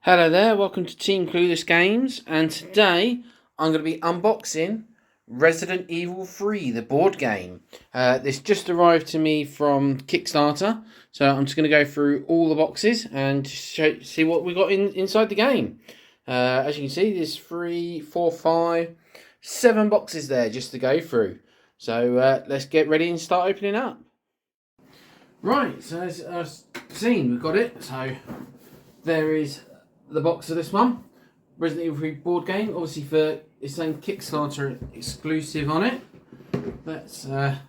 Hello there, welcome to Team Clueless Games, and today I'm going to be unboxing Resident Evil 3, the board game. This just arrived to me from Kickstarter, so I'm just going to go through all the boxes and see what we got inside the game. As you can see, there's 3, 4, 5, 7 boxes there just to go through. So let's get ready and start opening up. Right, so as I've seen, we've got it. So there is the box of this one, Resident Evil 3 board game, obviously for it's saying Kickstarter exclusive on it. Let's open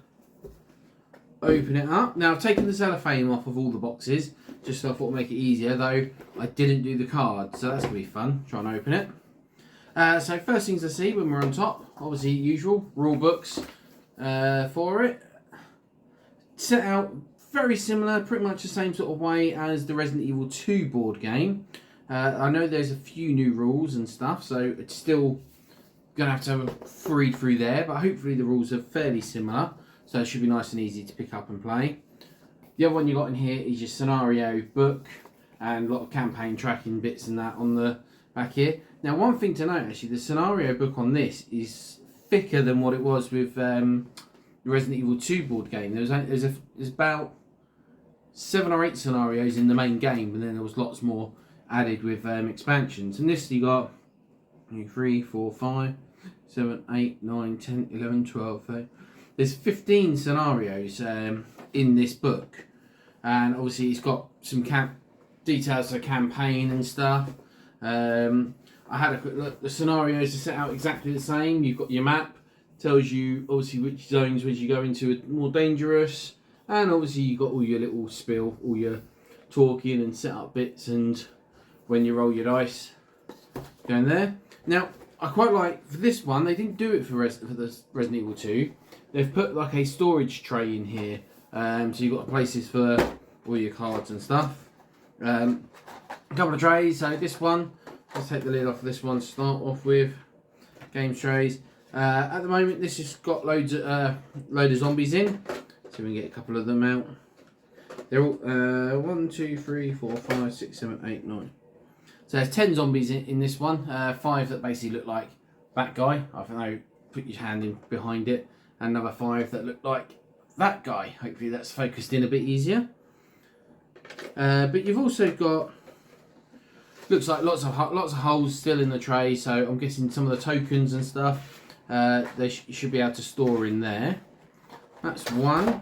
it up. Now I've taken the cellophane off of all the boxes, just so I thought it'd make it easier, though I didn't do the card, so that's going to be fun, trying to open it. So first things I see when we're on top, obviously usual, rule books for it. Set out very similar, pretty much the same sort of way as the Resident Evil 2 board game. I know there's a few new rules and stuff, so it's still going to have to read through there, but hopefully the rules are fairly similar, so it should be nice and easy to pick up and play. The other one you got in here is your scenario book and a lot of campaign tracking bits and that on the back here. Now, one thing to note, actually, the scenario book on this is thicker than what it was with the Resident Evil 2 board game. There's about 7 or 8 scenarios in the main game, and then there was lots more added with expansions. And this you got 3, 4, 5, 7, 8, 9, 10, 11, 12, 13. There's 15 scenarios in this book, and obviously it's got some details of the campaign and stuff. I had a quick look. The scenarios are set out exactly the same. You've got your map, tells you obviously which zones which you go into are more dangerous, and obviously you've got all your little spiel, all your talking and set up bits, and when you roll your dice, going there. Now, I quite like, for this one, they didn't do it for the Resident Evil 2. They've put like a storage tray in here, so you've got places for all your cards and stuff. A couple of trays, so this one, let's take the lid off of this one to start off with. Games trays. At the moment, this has got load of zombies in, so we can get a couple of them out. They're all 1, 2, 3, 4, 5, 6, 7, 8, 9. So there's 10 zombies in this one, 5 that basically look like that guy. I don't know, put your hand in behind it. And another 5 that look like that guy. Hopefully that's focused in a bit easier. But you've also got, looks like lots of holes still in the tray. So I'm guessing some of the tokens and stuff, you should be able to store in there. That's one.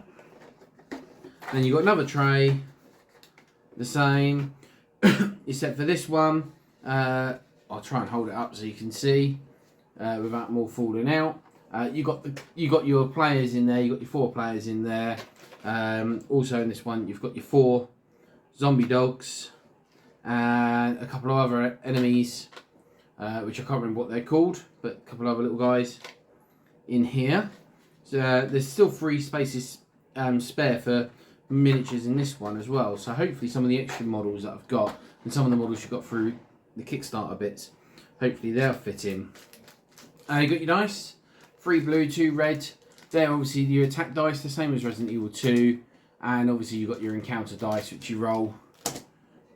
Then you've got another tray, the same. Except for this one, I'll try and hold it up so you can see without them all falling out. You got your players in there. You got your 4 players in there. Also in this one, you've got your 4 zombie dogs and a couple of other enemies, which I can't remember what they're called, but a couple of other little guys in here. So there's still 3 spaces spare for miniatures in this one as well, so hopefully some of the extra models that I've got and some of the models you got through the Kickstarter bits, hopefully they'll fit in. You got your dice, 3 blue, 2 red. They're obviously your attack dice, the same as Resident Evil 2, and obviously you've got your encounter dice which you roll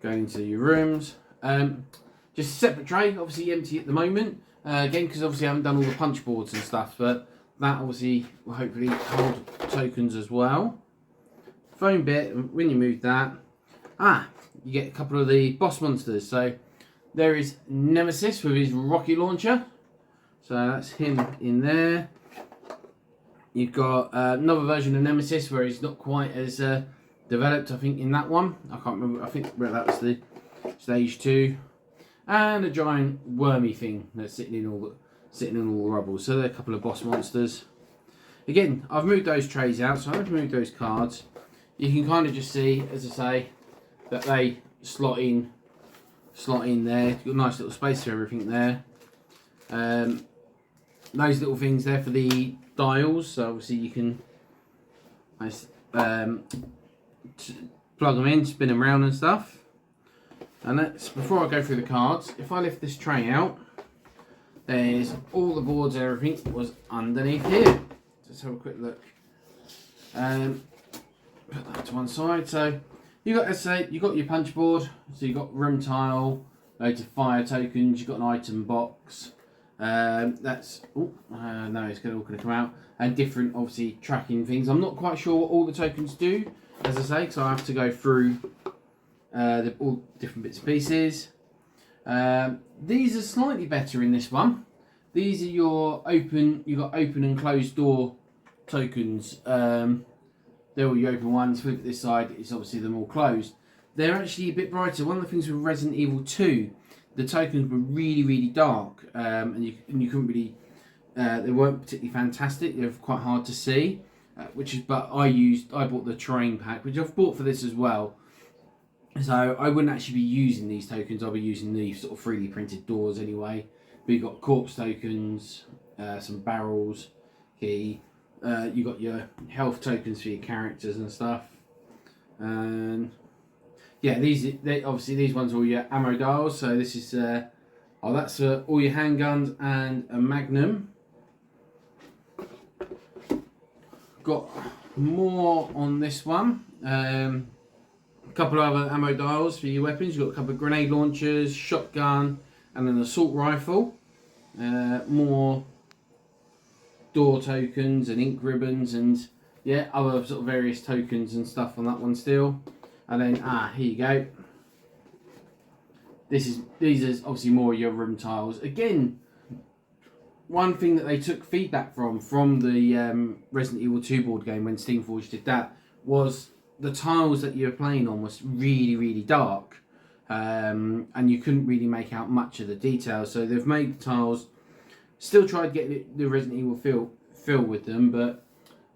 going into your rooms. Just a separate tray, obviously empty at the moment, again because obviously I haven't done all the punch boards and stuff, but that obviously will hopefully hold tokens as well. Phone bit, when you move that, you get a couple of the boss monsters. So there is Nemesis with his rocket launcher, so that's him in there. You've got another version of Nemesis where he's not quite as developed, I think, in that one. I can't remember, I think that was the stage 2. And a giant wormy thing that's sitting in all the rubble. So there are a couple of boss monsters. Again, I've moved those trays out, so I've moved those cards. You can kind of just see, as I say, that they slot in there. You've got a nice little space for everything there. Those little things there for the dials, so obviously you can plug them in, spin them around and stuff. And that's, before I go through the cards, if I lift this tray out, there's all the boards and everything was underneath here. Let's have a quick look. Put that to one side. So you got, as I say, you got your punch board. So you got room tile, loads of fire tokens. You've got an item box. No, it's all going to come out. And different, obviously, tracking things. I'm not quite sure what all the tokens do, as I say, because I have to go through all different bits and pieces. These are slightly better in this one. These are your open. You've got open and closed door tokens. They're all your open ones. Flip it this side, it's obviously them all closed. They're actually a bit brighter. One of the things with Resident Evil 2, the tokens were really, really dark, and you couldn't really. They weren't particularly fantastic. They were quite hard to see, but I bought the terrain pack, which I've bought for this as well. So I wouldn't actually be using these tokens. I'll be using the sort of freely printed doors anyway. But you've got corpse tokens, some barrels, key. You got your health tokens for your characters and stuff. And yeah, obviously these ones are all your ammo dials. So this is that's all your handguns and a magnum. Got more on this one. A couple of other ammo dials for your weapons. You've got a couple of grenade launchers, shotgun, and an assault rifle. More door tokens and ink ribbons and other sort of various tokens and stuff on that one still. And then here you go. These are obviously more of your room tiles. Again, one thing that they took feedback from the Resident Evil 2 board game when Steamforged did that was the tiles that you were playing on was really, really dark, and you couldn't really make out much of the details. So they've made the tiles, still tried to get the Resident Evil feel with them, but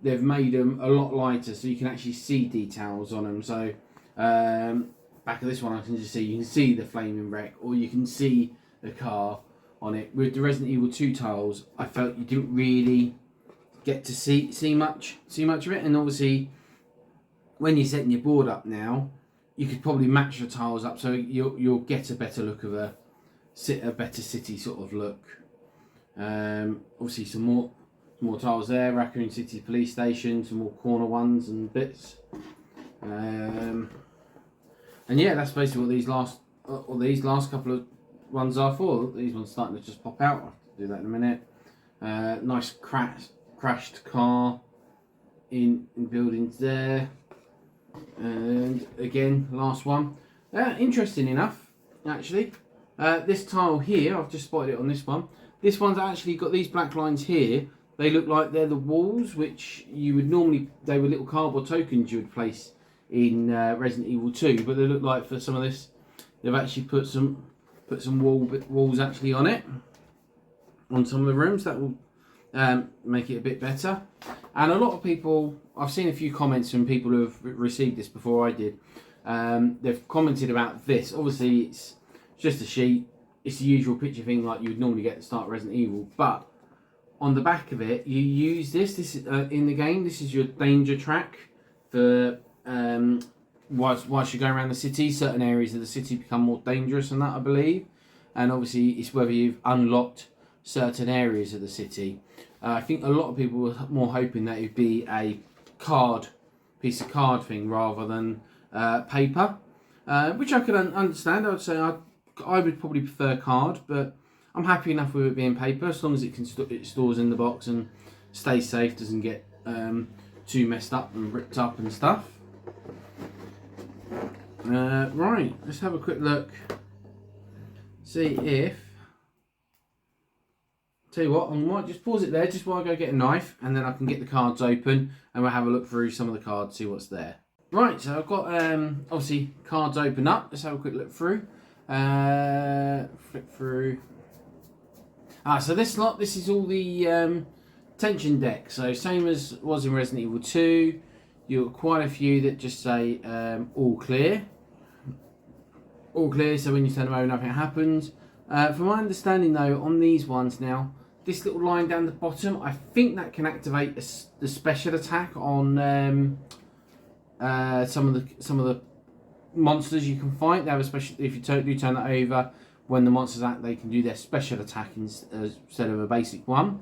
they've made them a lot lighter so you can actually see details on them. So back of this one, you can see the flaming wreck, or you can see the car on it. With the Resident Evil 2 tiles, I felt you didn't really get to see much of it, and obviously when you're setting your board up now, you could probably match the tiles up so you'll get a better look of a better city sort of look. Obviously some more tiles there. Raccoon City Police Station, some more corner ones and bits. And yeah, that's basically what these last couple of ones are for. These ones starting to just pop out. I'll have to do that in a minute. Nice crashed car in buildings there. And again, last one. Interesting enough, actually. This tile here, I've just spotted it on this one. This one's actually got these black lines here. They look like they're the walls, which you would normally, they were little cardboard tokens you would place in Resident Evil 2. But they look like for some of this, they've actually put some walls actually on it, on some of the rooms. That will make it a bit better. And a lot of people, I've seen a few comments from people who have received this before I did. They've commented about this. Obviously, it's just a sheet. It's the usual picture thing like you would normally get at the start of Resident Evil. But on the back of it, you use this. This is in the game. This is your danger track for whilst you're going around the city. Certain areas of the city become more dangerous than that, I believe. And obviously, it's whether you've unlocked certain areas of the city. I think a lot of people were more hoping that it'd be a piece of card thing rather than paper, which I could understand. I would say I would probably prefer card, but I'm happy enough with it being paper as long as it stores in the box and stays safe, doesn't get too messed up and ripped up and stuff. Right, let's have a quick look. See if. Tell you what, I might just pause it there just while I go get a knife, and then I can get the cards open and we'll have a look through some of the cards, see what's there. Right, so I've got obviously cards open up. Let's have a quick look through. Flip through. So this is all the tension deck. So same as was in Resident Evil 2. You've got quite a few that just say all clear. All clear, so when you turn them over, nothing happens. From my understanding though, on these ones now, this little line down the bottom, I think that can activate the special attack on some of the monsters you can fight. They have a special, if you do turn that over, when the monsters act, they can do their special attack instead of a basic one.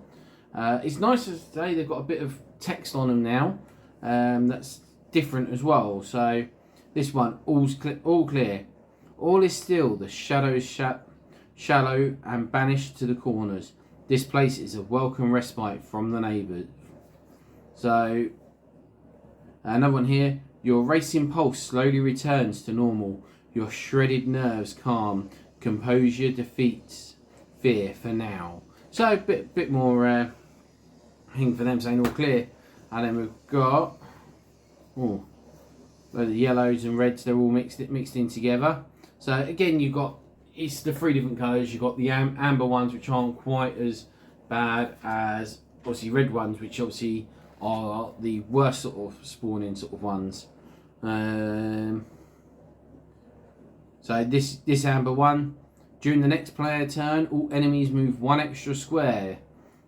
It's nice to say they've got a bit of text on them now. That's different as well. So this one, all clear. All is still, the shadows shallow and banished to the corners. This place is a welcome respite from the neighbours. So, another one here. Your racing pulse slowly returns to normal. Your shredded nerves calm. Composure defeats fear for now. So, a bit more thing for them saying all clear. And then we've got the yellows and reds. They're all mixed in together. So again, you've got, it's the three different colours. You've got the amber ones, which aren't quite as bad as obviously red ones, which obviously are the worst sort of spawning sort of ones. So this amber one, during the next player turn, all enemies move one extra square.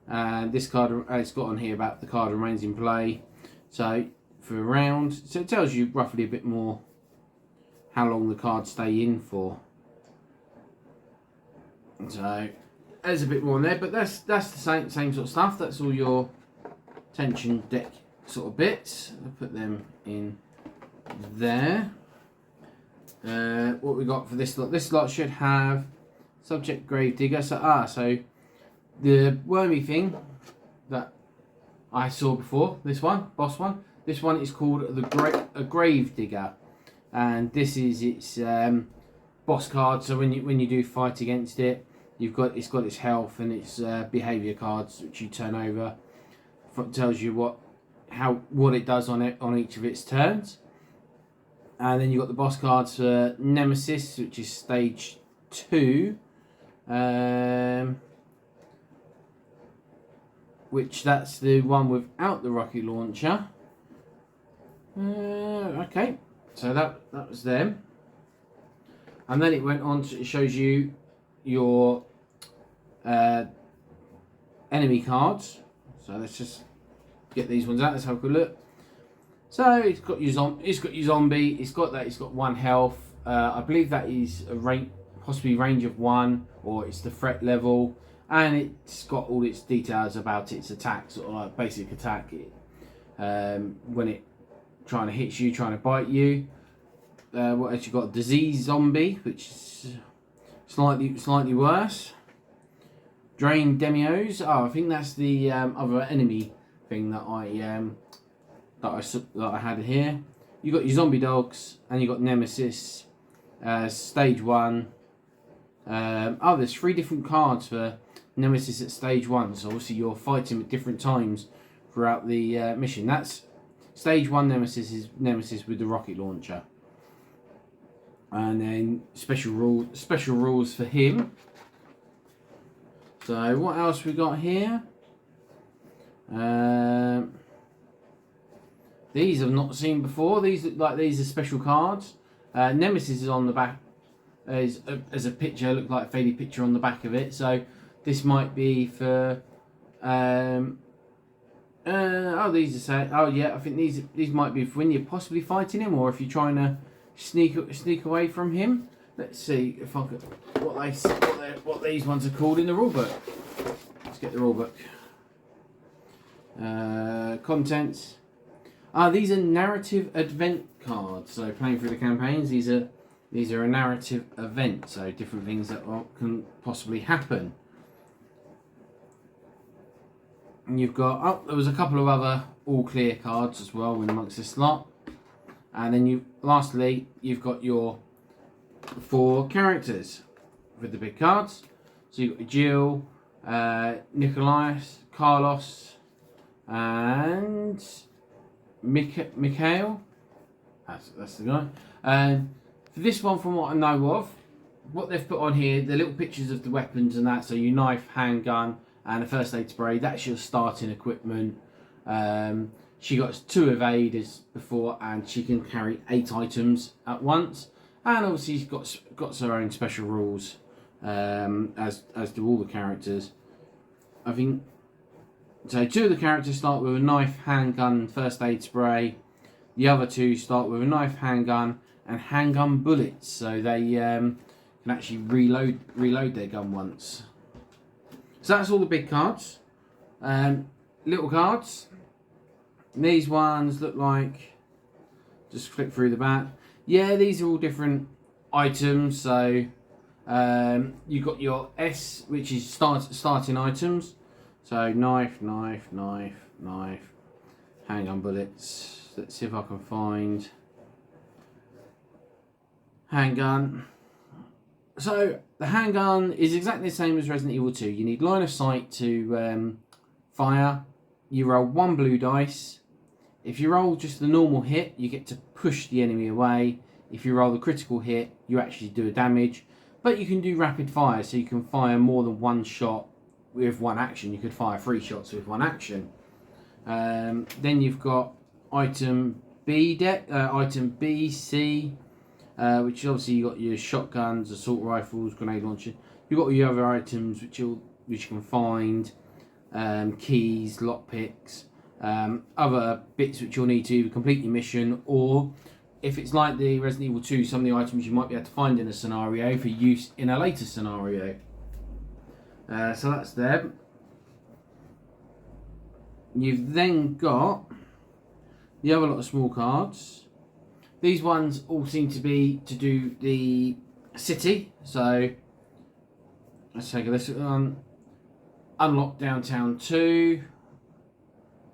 And this card, it's got on here about the card remains in play. So for a round, so it tells you roughly a bit more how long the cards stay in for. So there's a bit more in there, but that's the same sort of stuff. That's all your tension deck sort of bits. I'll put them in there. What we got for this lot? This lot should have subject grave digger. So the wormy thing that I saw before, this one, boss one. This one is called a grave digger, and this is its boss card. So when you do fight against it, it's got its health and its behaviour cards, which you turn over. It tells you what it does on each of its turns. And then you've got the boss cards for Nemesis, which is stage 2. Which that's the one without the rocket launcher. Okay, so that was them. And then it went on to, it shows you your enemy cards. So let's just get these ones out. Let's have a good look. So it's got your zombie. It's got 1 health. I believe that is a possibly range of 1, or it's the threat level, and it's got all its details about its attack, sort of like basic attack. When it trying to hit you, trying to bite you. What else you got? Disease zombie, which is slightly worse. Drain demios. Oh, I think that's the other enemy thing that I had here. You got your zombie dogs, and you got Nemesis, stage 1. There's 3 different cards for Nemesis at stage 1. So obviously you're fighting at different times throughout the mission. That's stage 1 Nemesis is Nemesis with the rocket launcher. And then special rules for him. So what else we got here? These I've not seen before. These look like these are special cards. Nemesis is on the back as a picture, look like a faded picture on the back of it. So this might be for these are saying, oh yeah, I think these might be for when you're possibly fighting him, or if you're trying to sneak away from him. Let's see if I could what these ones are called in the rulebook. Let's get the rulebook. Contents. These are narrative event cards. So playing through the campaigns, these are a narrative event. So different things that can possibly happen. And you've got there was a couple of other all clear cards as well in amongst this lot. And then lastly you've got your 4 characters with the big cards. So you've got Jill, Nicholas, Carlos, and Mikhail. That's the guy. And for this one, from what I know of, what they've put on here, the little pictures of the weapons and that. So your knife, handgun, and a first aid spray. That's your starting equipment. She got 2 evade as before, and she can carry 8 items at once. And obviously she's got her own special rules, as do all the characters. I think so. 2 of the characters start with a knife, handgun, first aid spray. The other 2 start with a knife, handgun, and handgun bullets. So they can actually reload their gun once. So that's all the big cards. Little cards. These ones look like, just flick through the back. Yeah, these are all different items. So you've got your S, which is starting items. So knife, knife, knife, knife, handgun bullets. Let's see if I can find handgun. So the handgun is exactly the same as Resident Evil 2. You need line of sight to fire. You roll 1 blue dice. If you roll just the normal hit, you get to push the enemy away. If you roll the critical hit, you actually do a damage. But you can do rapid fire, so you can fire more than one shot with one action. You could fire 3 shots with one action. Then you've got item B, item B, C, which obviously you got your shotguns, assault rifles, grenade launcher. You've got your other items which you can find, keys, lockpicks, other bits which you'll need to complete your mission, or if it's like the Resident Evil 2, some of the items you might be able to find in a scenario for use in a later scenario. So that's them. You've then got the other lot of small cards. These ones all seem to be to do the city. So let's take a listen. Unlock Downtown 2.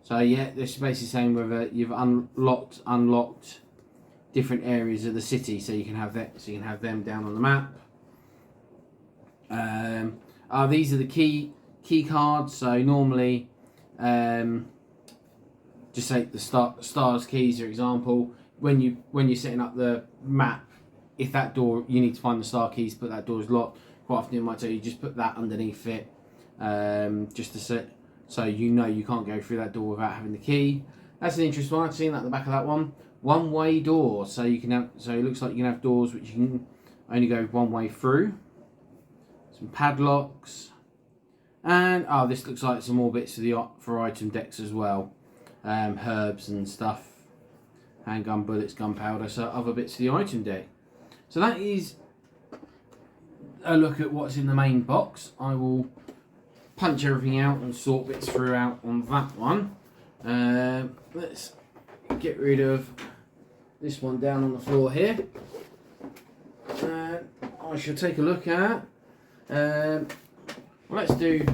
So yeah, this is basically saying whether you've unlocked different areas of the city, so you can have that. So you can have them down on the map. These are the key cards. So normally, just take the stars keys, for example. When you're setting up the map, if that door, you need to find the star keys, but that door is locked. Quite often it might tell you just put that underneath it, just to set, so you know you can't go through that door without having the key. That's an interesting one. I've seen that at the back of that one. One-way door, so you can have. So it looks like you can have doors which you can only go one way through. Some padlocks, and this looks like some more bits for item decks as well. Herbs and stuff, handgun bullets, gunpowder, so other bits of the item deck. So that is a look at what's in the main box. I will punch everything out and sort bits throughout on that one. Let's get rid of this one down on the floor here. I shall take a look at. Let's do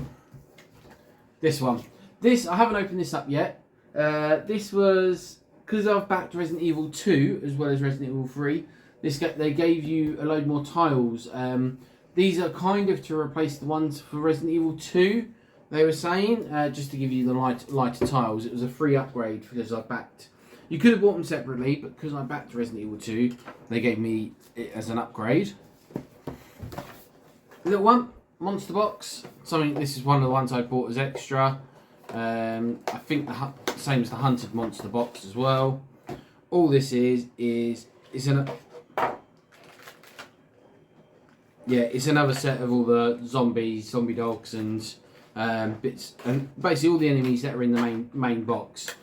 this one. This, I haven't opened this up yet. This was because I've backed Resident Evil 2 as well as Resident Evil 3. They gave you a load more tiles. These are kind of to replace the ones for Resident Evil 2. They were saying just to give you the lighter tiles. It was a free upgrade because I backed. You could have bought them separately, but because I backed Resident Evil 2, they gave me it as an upgrade. Little one, monster box. This is one of the ones I bought as extra. I think the same as the hunted monster box as well. All this is it's another set of all the zombies, zombie dogs, and bits, and basically all the enemies that are in the main box.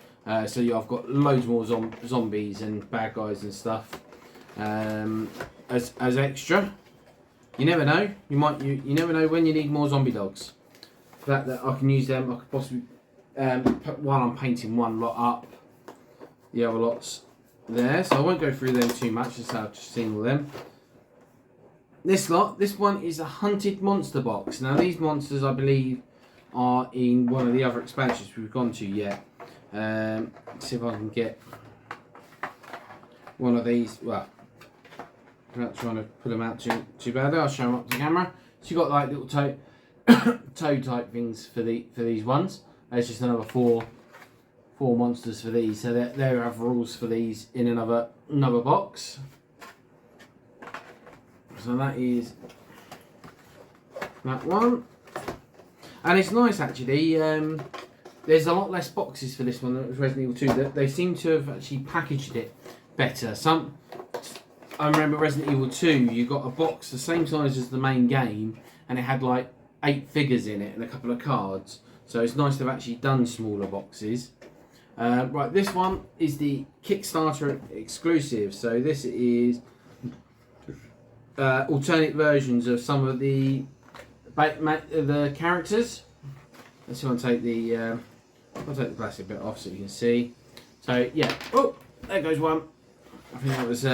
So I've got loads more zombies and bad guys and stuff as extra. You never know. You never know when you need more zombie dogs. That I can use them. I could possibly while I'm painting one lot up, the other lots there. So I won't go through them too much. Just I've just seen all them. This one is a hunted monster box. Now these monsters, I believe, are in one of the other expansions we've gone to yet. Let's see if I can get one of these. Well, I'm not trying to put them out too bad. I'll show them up to the camera. So you've got like little toe type things for these ones. There's just another four monsters for these. So there are rules for these in another box. So that is that one, and it's nice actually. There's a lot less boxes for this one than it was Resident Evil 2. They seem to have actually packaged it better. I remember Resident Evil 2, you got a box the same size as the main game, and it had like 8 figures in it and a couple of cards. So it's nice to have actually done smaller boxes. Right, this one is the Kickstarter exclusive. So this is alternate versions of some of the characters. Let's see if I'll take the plastic bit off so you can see. So yeah, oh, there goes one. I think that was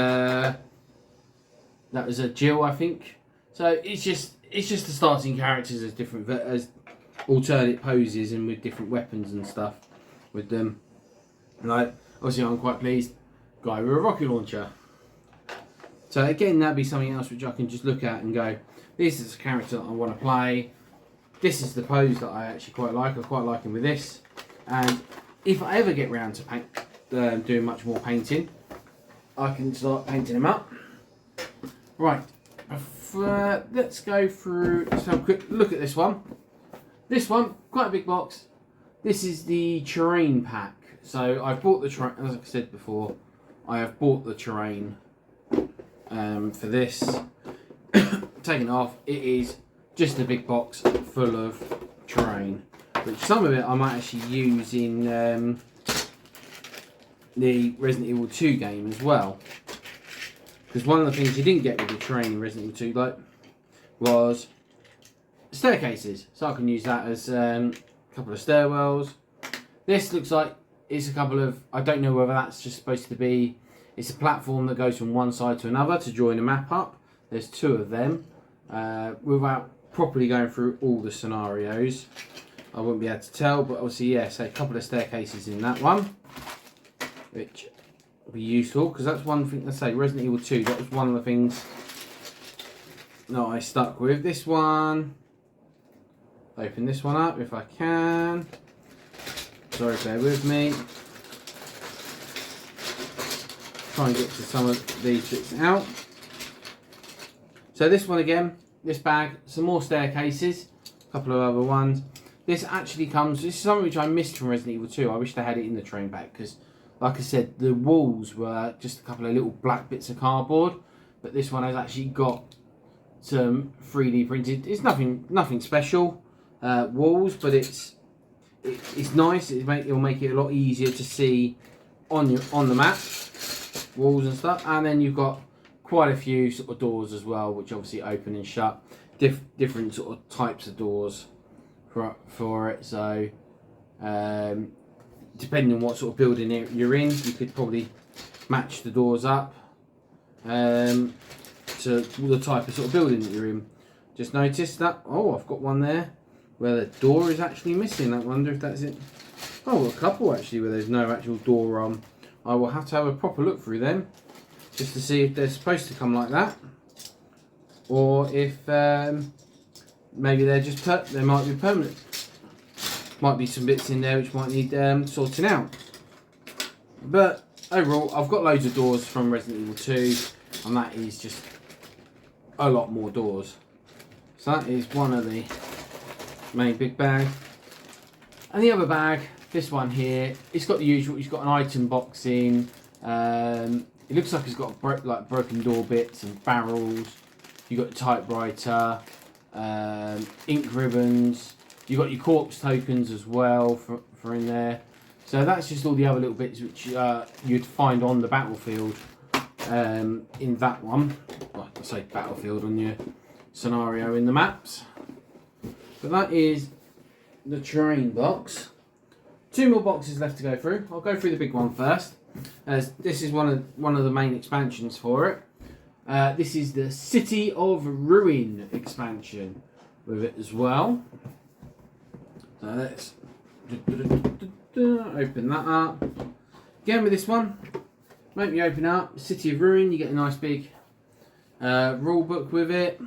That was a Jill, I think. So it's just the starting characters as different as alternate poses and with different weapons and stuff with them. Like, obviously I'm quite pleased. Guy with a rocket launcher. So again, that'd be something else which I can just look at and go, this is a character that I want to play. This is the pose that I actually quite like. I quite like him with this. And if I ever get round to doing much more painting, I can start painting him up. Right, let's go through, let's have a quick look at this one. This one, quite a big box. This is the terrain pack. So I bought the terrain, as I said before, I have bought the terrain for this. Taken it off, it is just a big box full of terrain, which some of it I might actually use in the Resident Evil 2 game as well. Because one of the things you didn't get with the terrain in Resident Evil 2 like, was staircases. So I can use that as a couple of stairwells. This looks like it's a couple of, I don't know whether that's just supposed to be, it's a platform that goes from one side to another to join the map up. There's two of them. Without properly going through all the scenarios, I wouldn't be able to tell, but obviously, yeah, so a couple of staircases in that one, which will be useful, because that's one thing, let's say, Resident Evil 2, that was one of the things that I stuck with. This one, open this one up if I can. Sorry, bear with me. Try and get to some of these bits out. So this one again, this bag, some more staircases, a couple of other ones. This actually comes, this is something which I missed from Resident Evil 2. I wish they had it in the train bag, because like I said, the walls were just a couple of little black bits of cardboard, but this one has actually got some 3D printed, it's nothing special walls, but it's nice. It'll make it a lot easier to see on the map, walls and stuff. And then you've got quite a few sort of doors as well, which obviously open and shut, different sort of types of doors for it. So depending on what sort of building you're in, you could probably match the doors up to the type of sort of building that you're in. Just noticed that, oh, I've got one there where the door is actually missing. I wonder if that's it. Oh, a couple actually where there's no actual door on. I will have to have a proper look through them just to see if they're supposed to come like that, or if maybe they're just they might be permanent. Might be some bits in there which might need sorting out. But overall, I've got loads of doors from Resident Evil 2, and that is just a lot more doors. So that is one of the main big bag. And the other bag, this one here, it's got the usual. It's got an item box in. It looks like it's got broken door bits and barrels. You've got the typewriter, ink ribbons. You've got your corpse tokens as well for in there. So that's just all the other little bits which you'd find on the battlefield in that one. Well, I say battlefield on your scenario in the maps. But that is the terrain box. Two more boxes left to go through. I'll go through the big one first, as this is one of the main expansions for it. This is the City of Ruin expansion with it as well. So let's open that up. Again with this one, make me open up City of Ruin. You get a nice big rule book with it.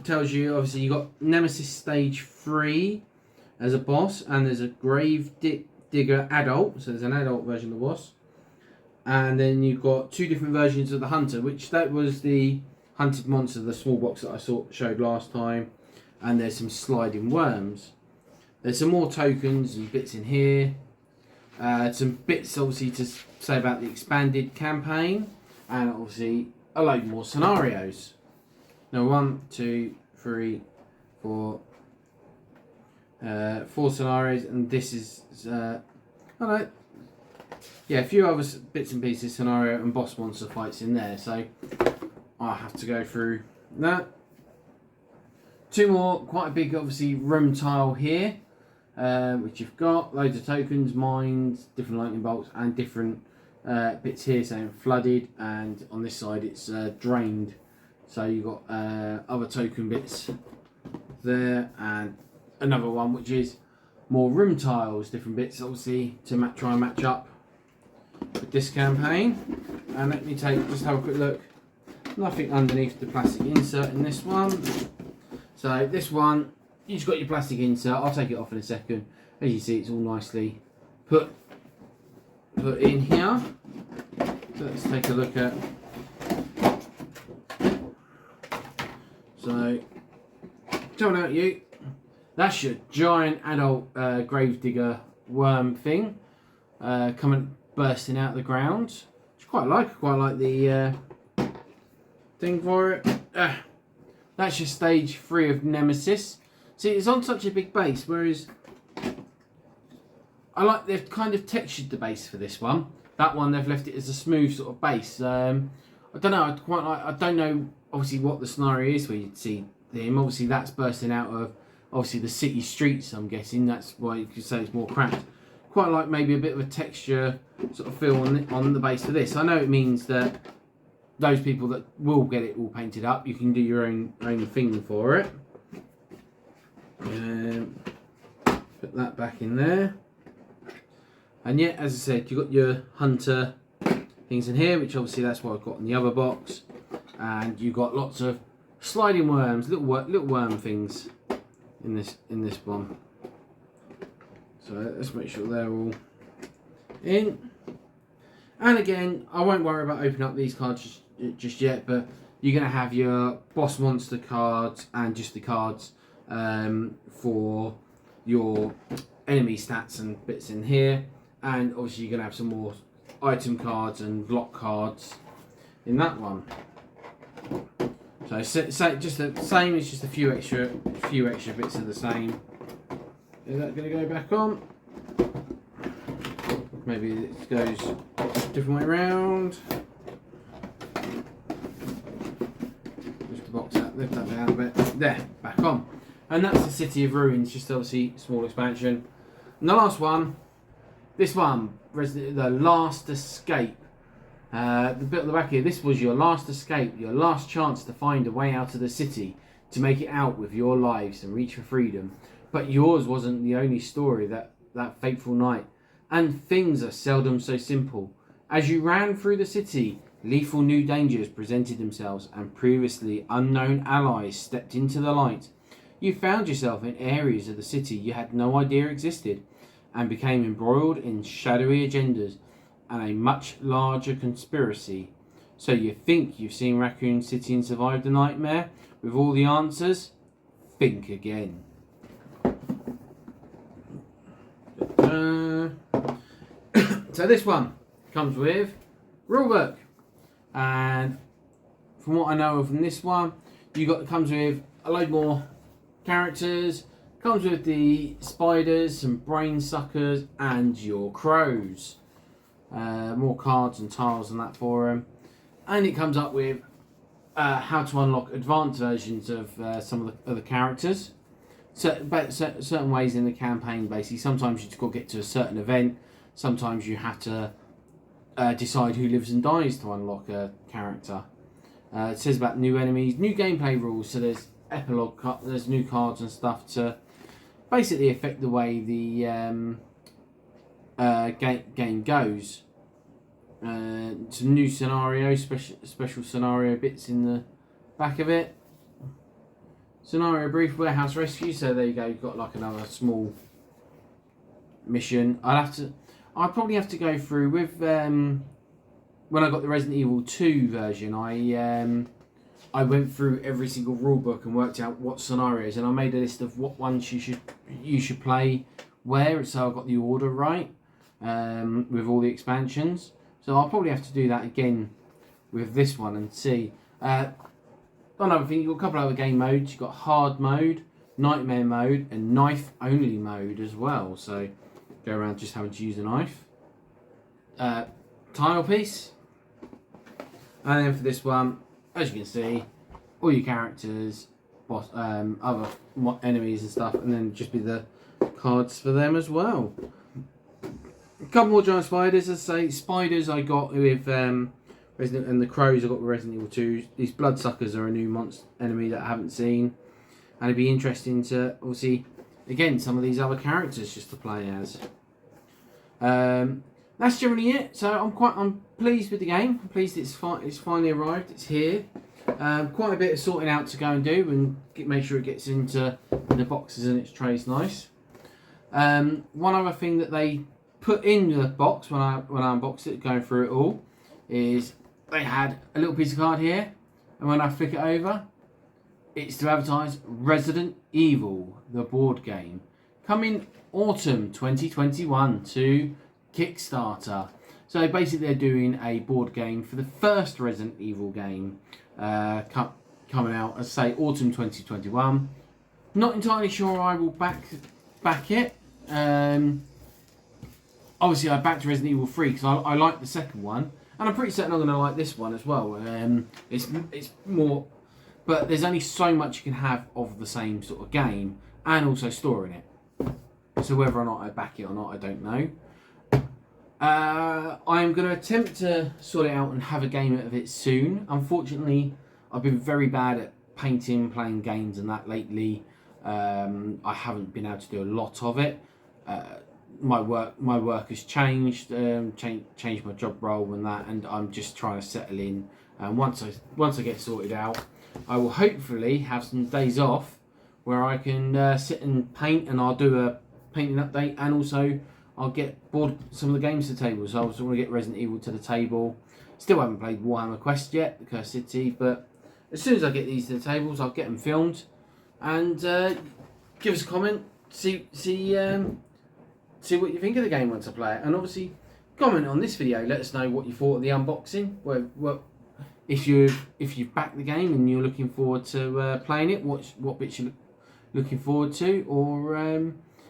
Tells you obviously you got Nemesis Stage 3 as a boss, and there's a Grave Digger adult, so there's an adult version of the boss, and then you've got two different versions of the Hunter, which that was the hunted monster, the small box that I showed last time, and there's some sliding worms. There's some more tokens and bits in here, some bits obviously to say about the expanded campaign, and obviously a load more scenarios. Now 1, 2, 3, 4, 4 scenarios, and this is I don't know, yeah, a few other bits and pieces, scenario and boss monster fights in there. So I'll have to go through that. Two more, quite a big obviously room tile here, which you've got loads of tokens, mines, different lightning bolts, and different bits here saying flooded, and on this side it's drained. So you've got other token bits there, and another one which is more room tiles, different bits obviously to try and match up with this campaign. And let me just have a quick look. Nothing underneath the plastic insert in this one. So this one, you just got your plastic insert. I'll take it off in a second. As you see, it's all nicely put in here. So let's take a look at. So, coming out you. That's your giant adult gravedigger worm thing, bursting out of the ground. Which I quite like the thing for it. That's your stage 3 of Nemesis. See, it's on such a big base, whereas I like they've kind of textured the base for this one. That one they've left it as a smooth sort of base. I don't know. I don't know obviously what the scenario is where you'd see him. Obviously that's bursting out of obviously the city streets. I'm guessing that's why you could say it's more cracked. Quite like maybe a bit of a texture sort of feel on the base for this. I know it means that those people that will get it all painted up, you can do your own thing for it. Put that back in there. And yeah, as I said, you've got your hunter things in here, which obviously that's what I've got in the other box. And you've got lots of sliding worms, little worm things in this one. So let's make sure they're all in. And again, I won't worry about opening up these cards just yet, but you're going to have your boss monster cards and just the cards for your enemy stats and bits in here. And obviously you're going to have some more item cards and block cards in that one. So just the same, it's just a few extra bits of the same. Is that going to go back on? Maybe it goes a different way around. Lift the box out, lift that down a bit. There, back on. And that's the City of Ruins, just obviously small expansion. And the last one, this one, the Last Escape. The bit on the back here, this was your last escape, your last chance to find a way out of the city, to make it out with your lives and reach for freedom. But yours wasn't the only story that fateful night. And things are seldom so simple. As you ran through the city, lethal new dangers presented themselves and previously unknown allies stepped into the light. You found yourself in areas of the city you had no idea existed and became embroiled in shadowy agendas and a much larger conspiracy. So you think you've seen Raccoon City and survived the nightmare with all the answers? Think again. So this one comes with rulebook, and from what I know from this one, comes with a load more characters. Comes with the spiders, some brain suckers, and your crows. More cards and tiles and that for them, and it comes up with how to unlock advanced versions of some of the other characters. Certain ways in the campaign, basically. Sometimes you just got to get to a certain event. Sometimes you have to decide who lives and dies to unlock a character. It says about new enemies, new gameplay rules. So there's there's new cards and stuff to basically affect the way the game goes. Some new scenarios, special scenario bits in the back of it. Scenario brief, warehouse rescue. So there you go. You've got like another small mission. I'd probably have to go through with when I got the Resident Evil 2 version. I went through every single rule book and worked out what scenarios, and I made a list of what ones you should play where. So I got the order right with all the expansions. So I'll probably have to do that again with this one and see. Another thing, you've got a couple of other game modes. You've got hard mode, nightmare mode, and knife only mode as well. So go around just having to use a knife. Tile piece. And then for this one, as you can see, all your characters, other enemies and stuff, and then just be the cards for them as well. A couple more giant spiders. As I say, spiders I got with Resident, and the crows I got with Resident Evil 2. These bloodsuckers are a new monster enemy that I haven't seen, and it'd be interesting to obviously again some of these other characters just to play as. That's generally it. So I'm pleased with the game. I'm pleased it's finally arrived. It's here. Quite a bit of sorting out to go and do, and make sure it gets into the boxes and its trays nice. One other thing that they put in the box when I unboxed it, going through it all, is they had a little piece of card here, and when I flick it over, it's to advertise Resident Evil, the board game, coming autumn 2021 to Kickstarter. So basically they're doing a board game for the first Resident Evil game, coming out, as I say, autumn 2021. Not entirely sure I will back it. Obviously I backed Resident Evil 3 because I like the second one, and I'm pretty certain I'm going to like this one as well. It's more, but there's only so much you can have of the same sort of game, and also storing it. So whether or not I back it or not, I don't know. I'm going to attempt to sort it out and have a game of it soon. Unfortunately, I've been very bad at painting, playing games and that lately. I haven't been able to do a lot of it. My work has changed, changed my job role and that, and I'm just trying to settle in. And once I get sorted out, I will hopefully have some days off where I can sit and paint, and I'll do a painting update, and also I'll get bored some of the games to the table. So I also want to get Resident Evil to the table. Still haven't played Warhammer Quest yet, the Cursed City, but as soon as I get these to the tables, I'll get them filmed, and give us a comment. See what you think of the game once I play it, and obviously comment on this video. Let us know what you thought of the unboxing. If you've backed the game and you're looking forward to playing it, what bits you're looking forward to, or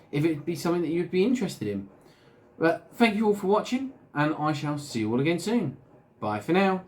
if it'd be something that you'd be interested in. But thank you all for watching, and I shall see you all again soon. Bye for now.